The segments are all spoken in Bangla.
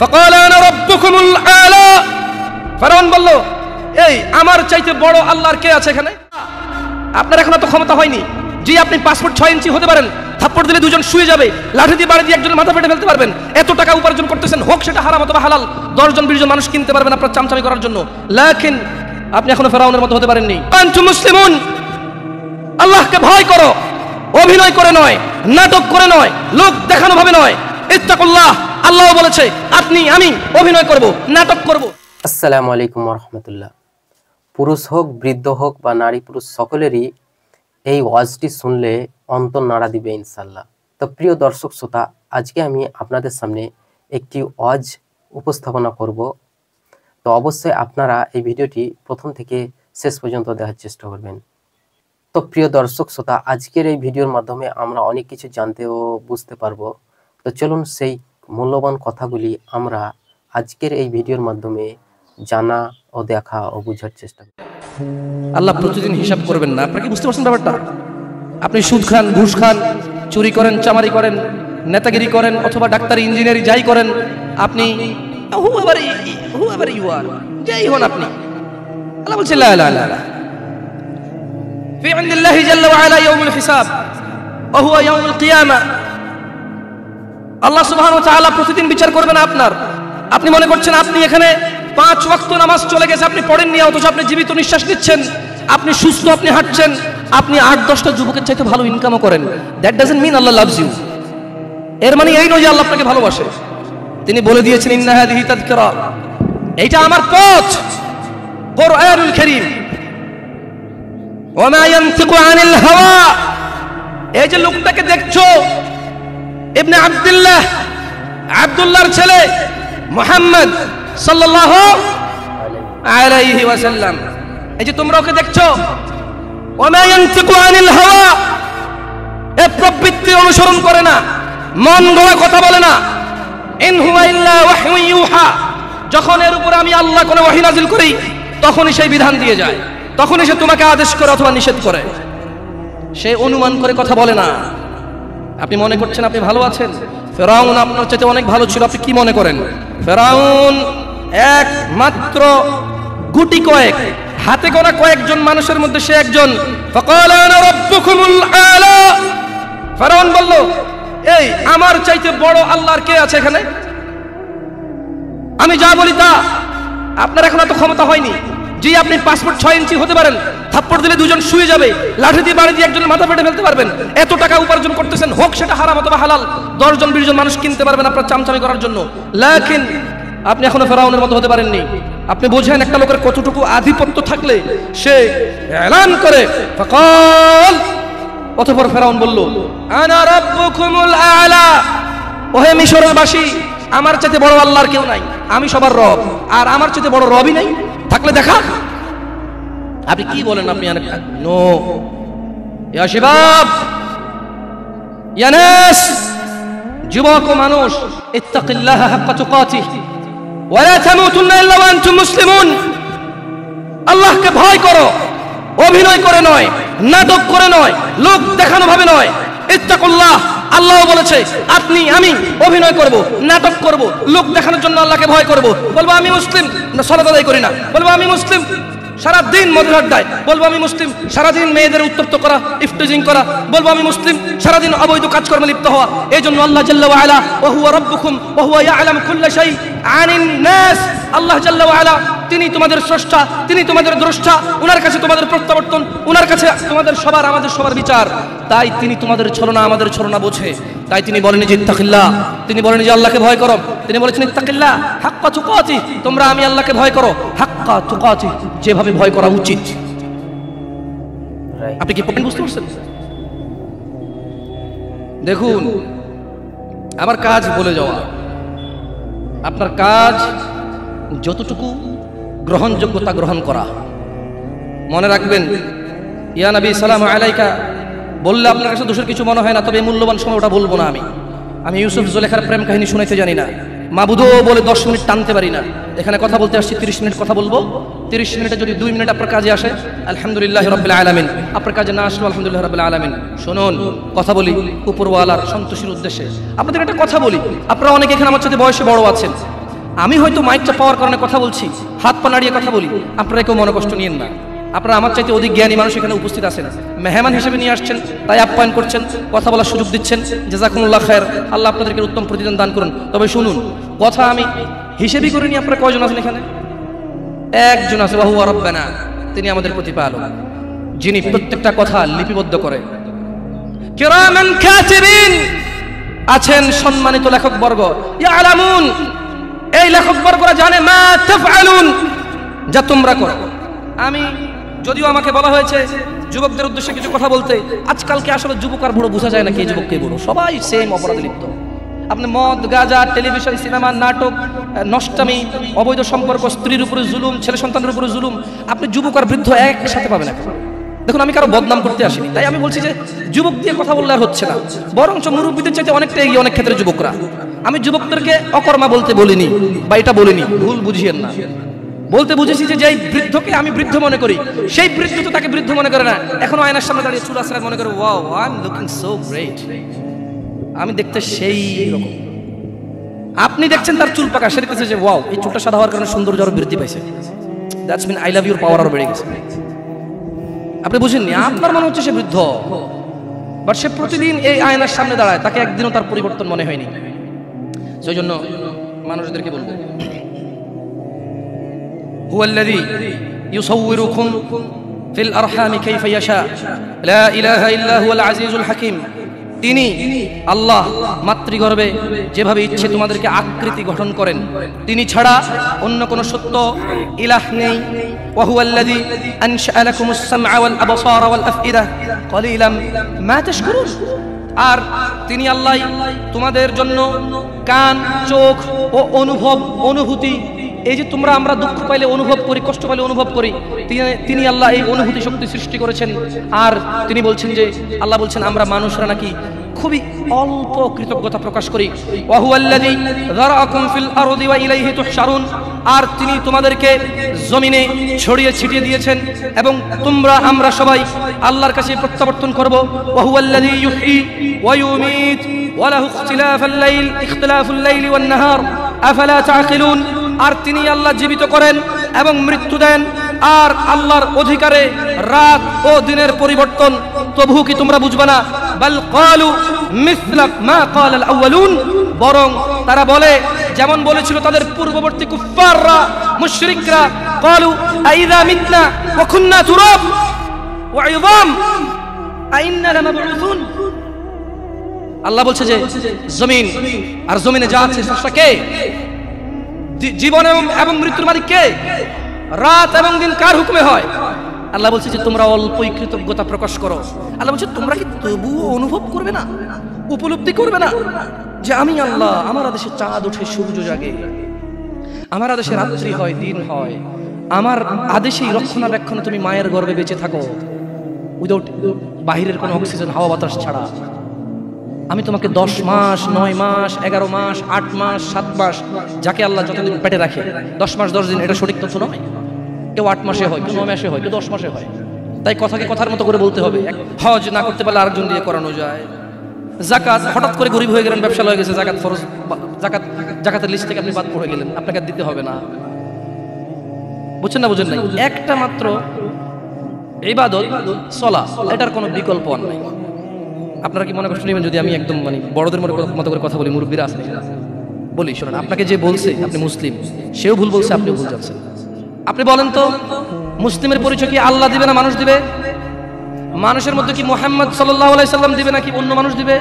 ফাকালা আনা রাব্বুকুমুল আলা। ফেরাউন বলল, এই আমার চাইতে বড় আল্লাহর কে আছে এখানে? আপনার এখন তো ক্ষমতা হয়নি। জি, আপনি পাসপোর্ট 6 ইঞ্চি হতে পারেন, থাপ্পড় দিলে দুজন শুয়ে যাবে, লাঠি দিয়ে বাড়ি দিয়ে একজনের মাথা ফেটে ফেলতে পারবেন, এত টাকা উপার্জন করতেছেন, হোক সেটা হারাম অথবা হালাল, 10 জন 20 জন মানুষ কিনতে পারবেন আপনার চামচামি করার জন্য। লাকিন আপনি এখনো ফেরাউনের মতো হতে পারেননি। আনতুম মুসলিমুন, আল্লাহকে ভয় করো, অভিনয় করে নয়, নাটক করে নয়, লোক দেখানো ভাবে নয়। ইত্তাকুল্লাহ, আল্লাহ বলেছে আপনি আমি অভিনয় করব, নাটক করব। আসসালামু আলাইকুম ওয়া রাহমাতুল্লাহ। পুরুষ হোক, বৃদ্ধ হোক বা নারী পুরুষ সকলেরই এই ওয়াজটি শুনলে অন্তর নাড়া দিবে ইনশাআল্লাহ। তো প্রিয় দর্শক শ্রোতা, আজকে আমি আপনাদের সামনে একটি ওয়াজ উপস্থাপনা করব। তো অবশ্যই আপনারা এই ভিডিওটি প্রথম থেকে শেষ পর্যন্ত দেখার চেষ্টা করবেন। তো প্রিয় দর্শক শ্রোতা, আজকের এই ভিডিওর মাধ্যমে আমরা অনেক কিছু জানতে ও বুঝতে পারবো। তো চলুন সেই মূল্যবান কথাগুলি আমরা আজকের এই ভিডিওর মাধ্যমে জানা ও দেখা ও বোঝার চেষ্টা করি। আল্লাহ প্রতিদিন হিসাব করবেন না। আপনারা কি বুঝতে পারছেন ব্যাপারটা? আপনি সুদ খান, ঘুষ খান, চুরি করেন, চামারি করেন, নেতাগিরি করেন অথবা ডাক্তারি, ইঞ্জিনিয়ারি যাই করেন, আপনি whoever you are, যাই হন আপনি, আল্লাহ বলছে লা ইলাহা ইল্লাল্লাহ ফি ইনদিল্লাহি জাল্লা ওয়া আলা ইয়াউমুল হিসাব ওয়া হুয়া ইয়াউমুল কিয়ামা। আল্লাহ সুবহানাহু ওয়া তাআলা প্রতিদিন বিচার করবেন আপনার। আপনি মনে করছেন আপনি এখানে 5 ওয়াক্ত নামাজ চলে গেছে, আপনি পড়েননি, অথচ আপনি জীবিত নিঃশ্বাস নিচ্ছেন, আপনি সুস্থ, আপনি হাঁটছেন, আপনি 8-10টা যুবকের চাইতে ভালো ইনকামও করেন। That doesn't mean Allah loves you. এর মানে এই নয় যে আল্লাহ আপনাকে ভালোবাসে। তিনি বলে দিয়েছেন ইন্না হাযিহি তাযকিরা, এইটা আমার পথ, কুরআনুল কারীম। ওয়া মা ইয়ানতিকু আনিল হাওয়া, এই যে লোকটাকে দেখছো, ইবনে আব্দুল্লাহর ছেলে মুহাম্মদ সাল্লাল্লাহু আলাইহি ওয়াসাল্লাম, এই যে তোমরা ওকে দেখছো, ওয়া মা ইয়ানতিকু আনিল হাওয়া, এ প্রবৃত্তি অনুসরণ করে না, মন গড়া কথা বলে না। ইন হুয়া ইল্লা ওয়াহয়ু ইউহা, যখন এর উপরে আমি আল্লাহ কোন ওহী নাযিল করি তখনই সেই বিধান দিয়ে যায়, তখনই সে তোমাকে আদেশ করে অথবা নিষেধ করে। সে অনুমান করে কথা বলে না। আপনি মনে করছেন আপনি ভালো আছেন, ফেরাউন আপনার চাইতে অনেক ভালো ছিল। আপনি কি মনে করেন? ফেরাউন একমাত্র গুটি কয়েক, হাতে গোনা কয়েকজন মানুষের মধ্যে সে একজন। ফাকালা আনা রাব্বুকুমুল আলা। ফেরাউন বলল, এই আমার চাইতে বড় আল্লাহর কে আছে এখানে? আমি যা বলি তা। আপনার এখন তো ক্ষমতা হয়নি। জি, আপনি পাসপোর্ট 6 ইঞ্চি হতে পারেন, থাপ্পড় দিলে দুজন শুয়ে যাবে, লাঠি দিয়ে বাড়ি দিয়ে একজনের মাথা ফেটে ফেলতে পারবেন, এত টাকা উপার্জন করতেছেন, হোক সেটা হারাম অথবা হালাল, 10 জন 20 জন মানুষ কিনতে পারবেন আপনার চামচামি করার জন্য। লাকিন আপনি এখনো ফেরাউনের মতো হতে পারেননি। আপনি বোঝেন একটা লোকের কতটুকু আধিপত্য থাকলে সে এলান করে ফাকাল। অতঃপর ফেরাউন বলল, আনা রাব্বুকুমুল আলা, ওহে মিশরের বাসী, আমার চাইতে বড় আল্লাহর কেউ নাই, আমি সবার রব, আর আমার চাইতে বড় রবই নাই, থাকলে দেখা। আপনি কি বলেন? আপনি নো ইয়া শিবাব, ইয়া নাস, যুবক ও মানুষ, ইত্তাকিল্লাহা হাক্কা তুকাতিহ ওয়া লা তামুতুন্না ইল্লা ওয়া আনতুম মুসলিমুন। আল্লাহকে ভয় করো, অভিনয় করে নয়, নাটক করে নয়, লোক দেখানো ভাবে নয়। ইত্তাকুল্লাহ, আল্লাহ বলেছে আপনি আমি অভিনয় করব, নাটক করব, লোক দেখানোর জন্য আল্লাহকে ভয় করব। বলবো আমি মুসলিম, না সালাত আদায় করি না। বলবো আমি মুসলিম, সারাদিন মদের আড্ডায়। বলবো আমি মুসলিম, সারাদিন মেয়েদের উত্তপ্ত করা, ইফটিজিং করা। বলবো আমি মুসলিম, সারাদিন অবৈধ কাজকর্মে লিপ্ত হওয়া। এই জন্য আল্লাহ জাল্লা ওয়া আলা ওয়া হুয়া রাব্বুকুম ওয়া হুয়া ইয়ালামু কুল্লা শাই আনিন নাস, আল্লাহ জাল্লা ওয়া আলা তিনি তোমাদের স্রষ্টা, তিনি তোমাদের দ্রষ্টা, উনার কাছে তোমাদের প্রত্যাবর্তন, উনার কাছে তোমাদের সবার আমাদের সবার বিচার। তাই তিনি তোমাদের ছলনা আমাদের ছলনা বোঝে। তাই তিনি বলেন যে ইত্তাকিল্লাহ, তিনি বলেন যে আল্লাহকে ভয় করো। তিনি বলেছেন ইত্তাকিল্লাহ হাক্কা তুকাতিহ, তোমরা আমি আল্লাহকে ভয় করো হাক্কা তুকাতিহ, যেভাবে ভয় করা উচিত। আপনি কি পয়েন্ট বুঝতে পারছেন? দেখুন, আমার কাজ বলে যাওয়া, আপনার কাজ যতটুকু গ্রহণযোগ্যতা গ্রহণ করা। মনে রাখবেন, ইয়া নবী সালামু আলাইকা বললে আপনার কাছে দোষের কিছু মনে হয় না, তবে মূল্যবান সময় ওটা বলবো না। আমি ইউসুফ জুলেখার প্রেম কাহিনী শুনাইতে জানি না, মাবুদও বলে 10 মিনিট টানতে পারি না। এখানে কথা বলতে আসছি, 30 মিনিট কথা বলবো। 30 মিনিটে যদি 2 মিনিট আপনার কাজে আসে আলহামদুলিল্লাহ রাব্বিল আলামিন, আপনার কাজে না আসলো আলহামদুলিল্লাহ রাব্বিল আলামিন। শুনুন, কথা বলি উপরওয়ালার সন্তুষ্টির উদ্দেশ্যে। আপনাদের একটা কথা বলি, আপনারা অনেকে এখানে আমার সাথে বয়সে বড় আছেন, আমি হয়তো মাইকটা পাওয়ার কারণে কথা বলছি, হাত পা নাড়িয়ে কথা বলি, আপনারা কেউ মনে কষ্ট নিয়েন না। আপনারা আমার চাইতে অধিক জ্ঞানী মানুষ এখানে উপস্থিত আছেন, মেহমান হিসেবে নিয়ে আসছেন, তাই আপ্যায়ন করছেন, কথা বলার সুযোগ দিচ্ছেন। জাযাকুমুল্লাহ খায়র, আল্লাহ আপনাদেরকে উত্তম প্রতিদান দান করুন। তবে শুনুন, কথা আমি হিসেবই করিনি। আপনারা কয়জন আছেন এখানে? একজন আছে, ওয়া হুয়া রাব্বানা, তিনি আমাদের প্রতিপালক, যিনি প্রত্যেকটা কথা লিপিবদ্ধ করে। কিরামান কাতিবিন, আছেন সম্মানিত লেখকবর্গ, ইয়ালামুন, এই লেখকবর্গরা জানে মা তাফআলুন, যা তোমরা করো। আমি যদিও আমাকে বলা হয়েছে যুবকদের উদ্দেশ্যে কিছু কথা বলতে, আজকালকে আসলে যুবক আর বুড়ো বোঝা যায় না, কে যুবক কে বুড়ো, সবাই সেম অপরাধে লিপ্ত। আপনি মদ, গাঁজা, টেলিভিশন, সিনেমা, নাটক, নষ্টামি, অবৈধ সম্পর্ক, স্ত্রীর উপরে জুলুম, ছেলে সন্তানের উপরে জুলুম, আপনি যুবক আর বৃদ্ধ একসাথে পাবেন এখন। দেখুন, আমি কারো বদনাম করতে আসিনি, তাই আমি বলছি যে যুবক দিয়ে কথা বললে আর হচ্ছে না, বরঞ্চ মুরব্বীদের চাইতে অনেকটা এগিয়ে অনেক ক্ষেত্রে যুবকরা। আমি যুবকদেরকে অকর্মা বলতে বলিনি বা এটা বলিনি, ভুল বুঝিয়েন না। বলতে বুঝেছি যে যেই বৃদ্ধকে আমি বৃদ্ধ মনে করি, সেই বৃদ্ধ তো তাকে বৃদ্ধ মনে করে না। এখনো আয়নার সামনে দাঁড়িয়ে চুল আসলে মনে করে, wow, I am looking so great, আমি দেখতে সেই রকম। আপনি দেখছেন তার চুল পাকা, সে দেখতেছে যে ওয়াও, এই চুলটা সাদা হওয়ার কারণে সৌন্দর্য আরো বৃদ্ধি পাইছে, that's mean I love your power আরো বেড়ে গেছে। আপনি বুঝেননি, আপনার মনে হচ্ছে সে বৃদ্ধ, বাট সে প্রতিদিন এই আয়নার সামনে দাঁড়ায়, তাকে একদিনও তার পরিবর্তন মনে হয়নি। সেই জন্য মানুষদেরকে বলবো, হুয়াল্লাযী ইউসাউবিরুকুম ফিল আরহামি কাইফা ইয়াশা, লা ইলাহা ইল্লা হুয়াল আজিজুল হাকিম। তিনি আল্লাহ মাতৃগর্ভে যেভাবে ইচ্ছে তোমাদেরকে আকৃতি গঠন করেন, তিনি ছাড়া অন্য কোনো সত্য ইলাহ নেই। ওয়া হুয়াল্লাযী আনশাআ লাকুমুস সামআ ওয়াল আবসারা ওয়াল আফইদা ক্বালিলাম মা তাশকুরুন। আর তিনি আল্লাহ তোমাদের জন্য কান, চোখ ও অনুভূতি, এই যে তোমরা আমরা দুঃখ পাইলে অনুভব করি, কষ্ট পাইলে অনুভব করি, তিনি আল্লাহ এই অনুভূতি শক্তি সৃষ্টি করেছেন। আর তিনি বলছেন যে, আল্লাহ বলছেন আমরা মানুষরা নাকি খুবই অল্প কৃতজ্ঞতা প্রকাশ করি। ওয়া হুয়াল্লাযী যারাআকুম ফিল আরদি ওয়া ইলাইহি তুহশারুন। আর তিনি তোমাদেরকে জমিনে ছড়িয়ে ছিটিয়ে দিয়েছেন এবং আমরা সবাই আল্লাহর কাছে প্রত্যাবর্তন করব। ওয়া হুয়াল্লাযী ইউহয়ী ওয়া ইউমীত ওয়া লাহু ইখতিলাফুল লাইলি ওয়ান নাহার আফালা তা'কিলুন। আর তিনি আল্লাহ জীবিত করেন এবং মৃত্যু দেন, আর আল্লাহর অধিকারে রাত ও দিনের পরিবর্তন, তবু কি তোমরা বুঝবে না? বাল ক্বালু মিসলা মা ক্বালাল আউয়ালুন, বরং তারা বলে যেমন বলেছিল তাদের পূর্ববর্তী কুফফাররা, মুশরিকরা, ক্বালু আইযা মিতনা ওয়া কুননা তুরাব ওয়া ইযাম আইন্না লামাবউসুন। আল্লাহ বলছে যে জমিন আর জমিনে যা আছে স্রষ্টা কে? জীবন এবং মৃত্যুর মালিক কে? রাত এবং দিন কার হুকুমে হয়? আল্লাহ বলছে যে তোমরা অল্পই কৃতজ্ঞতা প্রকাশ করো। আল্লাহ বলছে তোমরা কি তবুও অনুভব করবে না, উপলব্ধি করবে না যে আমি আল্লাহ, আমার আদেশে চাঁদ ওঠে, সূর্য জাগে, আমার আদেশে রাত্রি হয়, দিন হয়, আমার আদেশেই রক্ষণাবেক্ষণে তুমি মায়ের গর্ভে বেঁচে থাকো, উইদাউট বাহিরের কোনো অক্সিজেন, হাওয়া বাতাস ছাড়া। আমি তোমাকে 10 মাস, 9 মাস, 11 মাস, 8 মাস, 7 মাস, যাকে আল্লাহ যতদিন পেটে রাখে, 10 মাস 10 দিন, এটা সঠিক তথ্য নয়। কেউ 8 মাসে হয়, কেউ 9 মাসে হয়, কেউ 10 মাসে হয়। তাই কথাকে কথার মতো করে বলতে হবে। হজ না করতে পারলে আরেকজন দিয়ে করানো যায়। যাকাত, হঠাৎ করে গরিব হয়ে গেলেন, ব্যবসা হয়ে গেছে, যাকাত ফরজ, যাকাতের লিস্ট থেকে আপনি বাদ পড়ে গেলেন, আপনাকে দিতে হবে না। বুঝছেন না? বুঝেন নাই? একটা মাত্র ইবাদত সালাত, এটার কোনো বিকল্প নাই। আপনারা কি মনে কষ্ট নেবেন যদি আমি একদম মানে বড়দের মতো করে কথা বলি? মুরব্বীরা আছেন, বলি শোনেন, আপনাকে যে বলছে আপনি মুসলিম, সেও ভুল বলছে, আপনিও ভুল যাচ্ছেন। আপনি বলেন তো, মুসলিমের পরিচয় কি আল্লাহ দিবে না মানুষ দিবে? মানুষের মধ্যে কি মুহাম্মদ সাল্লাল্লাহু আলাইহি সাল্লাম দিবে নাকি অন্য মানুষ দিবে?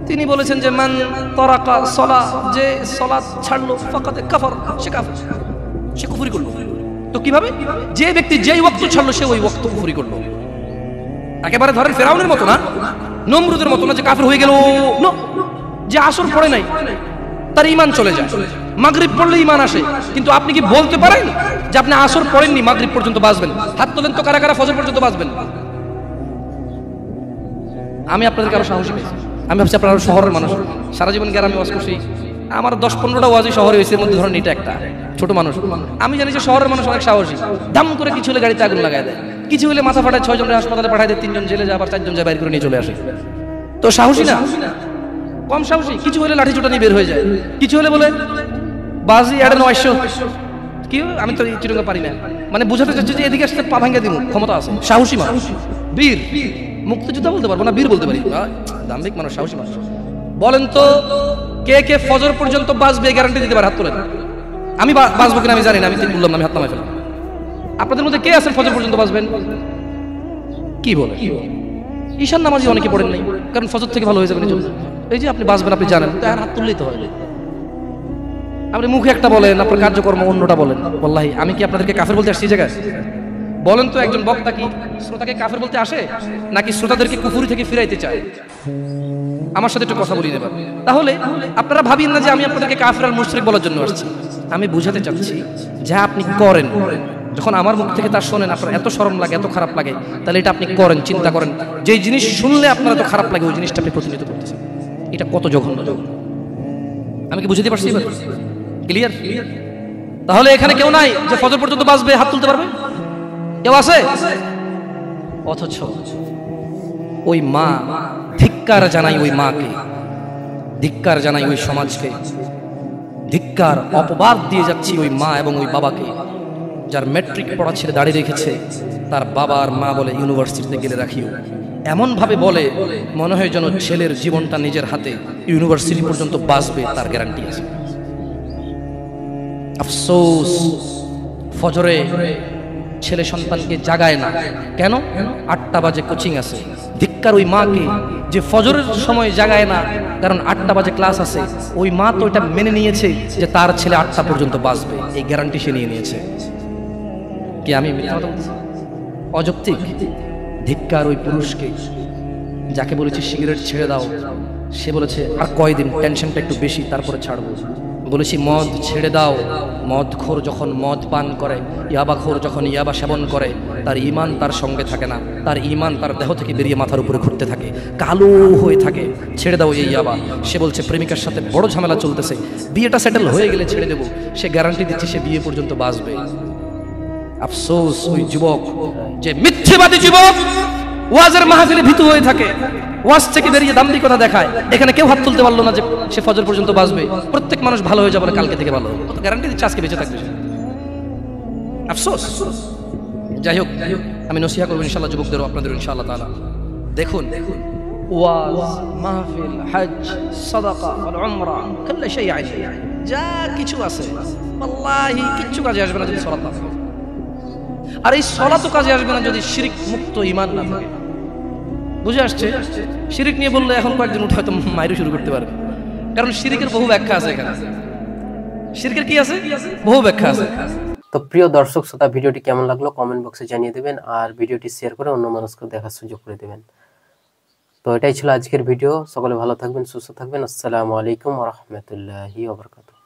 তিনি বলেছেন যে মান তারাকা সালাহ, যে সালাত ছাড়লো ফাকাদ কাফার, সে কাফের, সে কুফরি করলো। তো কিভাবে? যে ব্যক্তি যেই ওয়াক্ত ছাড়লো সে ওই ওয়াক্ত কুফরি করলো। একেবারে ধরেন ফেরাউনের মতো না, নমরুদের মতো না যে কাফের হয়ে গেল। যে আসর পড়ে নাই তার ঈমান চলে যায়, মাগরিব পড়লে ঈমান আসে। কিন্তু আপনি কি বলতে পারেন যে আপনি আসর পড়েননি, মাগরিব পর্যন্ত বাঁচবেন? হাত তোলেন তো কারা কারা ফজর পর্যন্ত বাঁচবেন? আমি আপনাদেরকে আরো সাহসী পেয়েছি। আমি ভাবছি আপনারা শহরের মানুষ, সারা জীবন গ্রামে ওয়াজ করছি, আমার 10-15টা ওয়াজই শহরে হয়েছে, এর মধ্যে ধরেন এটা একটা ছোট মানুষ। আমি জানি যে শহরের মানুষ অনেক সাহসী, দাম করে কিছু হলে গাড়িতে আগুন লাগায় দেয়, কিছু হলে মাথা ফাটায়, 6 জনের হাসপাতালে পাঠায় দেয়, 3 জন জেলে যায়, আবার 4 জন যায় বাইর করে নিয়ে চলে আসে। তো সাহসী না? কম সাহসী? কিছু হলে লাঠি চোটা নিয়ে বের হয়ে যায়, কিছু হলে বলে বাজি এড়ে 900 কি আমি তো চিরঙ্গা পারি না, মানে বুঝাতে চাচ্ছি যে এদিকে আসতে পা ভাঙা দিব, ক্ষমতা আছে, সাহসী মানুষ, বীর, মুক্তিযোদ্ধা বলতে পারবো না, বীর বলতে পারি, দাম্ভিক মানুষ, সাহসী মানুষ। বলেন তো কে কে ফজর পর্যন্ত বাঁচবে গ্যারান্টি দিতে পারে? হাত তোলেন। আমি বাঁচবো কিনা আমি জানি না, আমি তো বললাম না, আমি হাত নামাই ফেললাম। আপনাদের মধ্যে কে আছেন ফজর পর্যন্ত বাঁচবেন? কি বলে? ঈশান নামাজি অনেকে পড়েন নাই, কারণ ফজর থেকে ভালো হয়ে যাবেন। এই যে আপনি বাঁচবেন, আপনি জানেন, তার হাত তুললেই তো হয়। আপনি মুখে একটা বলেন, আপনার কার্যকর্ম অন্যটা বলেন। ওয়াল্লাহি আমি কি আপনাদেরকে কাফের বলতে আসছি এই জায়গায়? বলেন তো একজন বক্তা কি শ্রোতাকে কাফের বলতে আসে, নাকি শ্রোতাদেরকে কুফরি থেকে ফিরাইতে চায়? আমার সাথে একটু কথা বলি নেবার। তাহলে আপনারা ভাবেন না যে আমি আপনাদেরকে কাফের আর মুশরিক বলার জন্য আসছি। আমি বুঝাতে চাচ্ছি যা আপনি করেন, যখন আমার মুখ থেকে তা শোনেন আপনার এত শরম লাগে, এত খারাপ লাগে, তাহলে এটা আপনি করেন, চিন্তা করেন, যেই জিনিস শুনলে আপনার এত খারাপ লাগে ওই জিনিসটা আপনি প্রতিনিধিত্ব করতেছেন, এটা কত জঘন্য। আমি কি বুঝতে পারছি? ক্লিয়ার? তাহলে এখানে কেউ নাই যে ফজর পর্যন্ত বাঁচবে, হাত তুলতে পারবে? কেউ আছে? অথচ ওই মা, ধিক্কার জানাই ওই মাকে, ধিক্কার জানাই ওই সমাজকে, ধিক্কার, অপবাদ দিয়ে যাচ্ছি ওই মা এবং ওই বাবাকে, যার ম্যাট্রিক পড়া ছেলে দাঁড়িয়ে রেখেছে, তার বাবা আর মা বলে ইউনিভার্সিটিতে গেলে রাখিও, এমন ভাবে বলে মনে হয় যেন ছেলের জীবনটা নিজের হাতে, ইউনিভার্সিটি পর্যন্ত বাঁচবে তার গ্যারান্টি আছে। আফসোস, ফজরে ছেলে সন্তানকে জাগায় না কেন? 8টা বাজে কোচিং আছে। ধিক্কার ওই মাকে যে ফজরের সময় জাগায় না, কারণ 8টা বাজে ক্লাস আছে। ওই মা তো এটা মেনে নিয়েছে যে তার ছেলে 8টা পর্যন্ত বাঁচবে, এই গ্যারান্টি সে নিয়ে নিয়েছে। কি আমি মিথ্যা কথা বলছি? অযৌক্তিক। ধিক্কার ওই পুরুষকে যাকে বলেছি সিগারেট ছেড়ে দাও, সে বলেছে আর কয়দিন, টেনশনটা একটু বেশি, তারপরে ছাড়বো। বলেছি মদ ছেড়ে দাও, মদখোর যখন মদ পান করে, ইয়াবাখোর যখন ইয়াবা সেবন করে, তার ঈমান তার সঙ্গে থাকে না, তার ঈমান তার দেহ থেকে বেরিয়ে মাথার উপরে ঘুরতে থাকে, কালো হয়ে থাকে। ছেড়ে দাও এই ইয়াবা। সে বলছে প্রেমিকার সাথে বড় ঝামেলা চলতেছে, বিয়েটা সেটেল হয়ে গেলে ছেড়ে দেবো। সে গ্যারান্টি দিচ্ছে সে বিয়ে পর্যন্ত বাঁচবে। আফসোস ওই যুবক, যে মিথ্যেবাদী যুবক, ওয়াজের মাহফিলে ভীতু হয়ে থাকে, ওয়াজ থেকে বেরিয়ে দাম্ভিকতা দেখায়। এখানে কেউ হাত তুলতে পারলো না যে সে ফজর পর্যন্ত বাঁচবে। প্রত্যেক মানুষ ভালো হয়ে যাবে, কালকে থেকে ভালো হবে, গ্যারান্টি দিচ্ছে আজকে বেঁচে থাকবে। আফসোস। যাই হোক, আমি নসিহা করবো ইনশাআল্লাহ যুবকদেরও, আপনাদের ইনশাআল্লাহ তাআলা। দেখুন, ওয়াজ, মাহফিল, হজ, সাদাকা ওয়াল উমরা, কুল্lu শাই'আন, যা কিছু আছে আল্লাহি কিচ্ছু কাজে আসবে না যদি সালাত না থাকে। আর এই সালাতও কাজে আসবে না যদি শিরক মুক্ত ঈমান না থাকে। বুঝে আসছে? শিরক নিয়ে বললে এখন কয়েকদিন উঠে হয়তো মাইরু শুরু করতে পারবে, কারণ শিরকের বহু ব্যাখ্যা আছে এখানে। শিরকের কি আছে? বহু ব্যাখ্যা আছে। তো প্রিয় দর্শক শ্রোতা, ভিডিওটি কেমন লাগলো কমেন্ট বক্সে জানিয়ে দেবেন, আর ভিডিওটি শেয়ার করে অন্য মানুষকে দেখার সুযোগ করে দেবেন। তো এটাই ছিল আজকের ভিডিও। সকলে ভালো থাকবেন, সুস্থ থাকবেন। আসসালামু আলাইকুম ওয়া রাহমাতুল্লাহি ওয়া বারাকাতুহু।